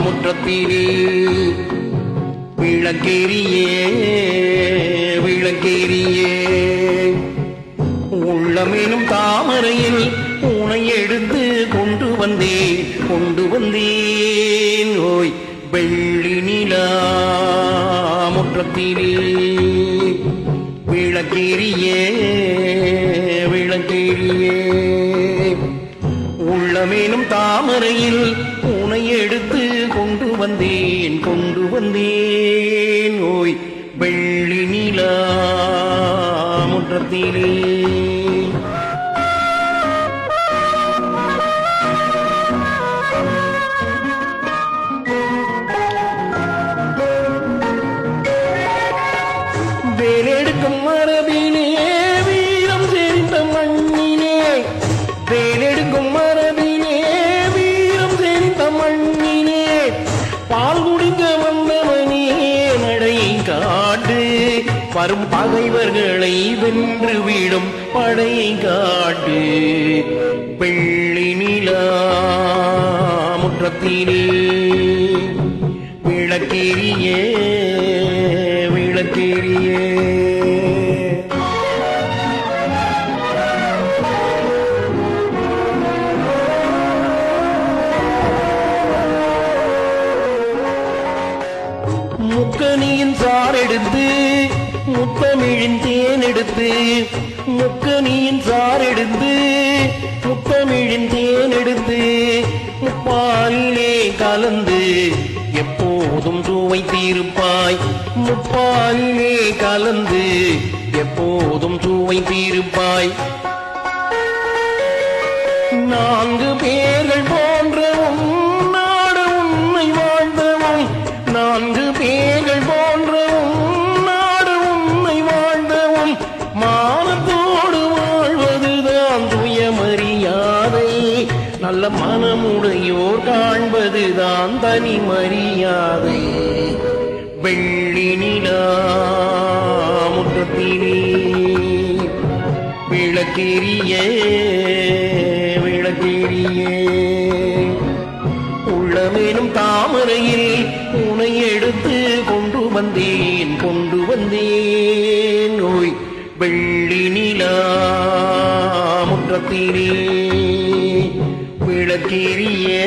முற்றத்திலே விளக்கேறியே விளக்கேறியே உள்ளமெனும் தாமரையில் உனை எடுத்து கொண்டு வந்தேன் ஓய் வெள்ளி நிலா முற்றத்திலே விளக்கேறியே விளக்கேறியே உள்ளமெனும் தாமரையில் உனை எடுத்து கொண்டு வந்தேன் ஓய் வெள்ளி நிலா முற்றத்திலே வேலெடுக்கும் மரபிலே வீரம் சேர்ந்த மண்ணிலே வேலெடுக்கும் மரபிலே வீரம் சேர்ந்த மண்ணிலே பால் குடிக்க வந்தவனே நடையை காட்டு வரும் பகைவர்களை வென்று விடும் படையை காட்டு வெள்ளி நிலா முற்றத்திலே விளக்கேறியே விளக்கேறியே முக்கனியின் சாரெடுத்து முத்தமிழின் தேன் எடுத்து முக்கனியின் சாரெடுத்து முத்தமிழின் தேன் எடுத்து முப்பாலிலே கலந்து எப்போதும் சுவைத்திருப்பாய் முப்பாலிலே கலந்து எப்போதும் சுவைத்திருப்பாய் நான்கு பேர்கள் போன்றவும் நாடு உன்னை வாழ்ந்தவும் நான்கு பேர்கள் போன்றவும் நாடு உன்னை வாழ்ந்தவும் மானத்தோடு வாழ்வதுதான் சுயமரியாதை நல்ல மனமுடையோர் காண்பதுதான் தனி மரியாதை வெள்ளி நிலா முற்றத்திலே விளக்கேறியே விளக்கேறியே உள்ளமெனும் தாமரையில் உனை எடுத்து கொண்டு வந்தேன் ஓய் வெள்ளி நிலா முற்றத்திலே விளக்கேறியே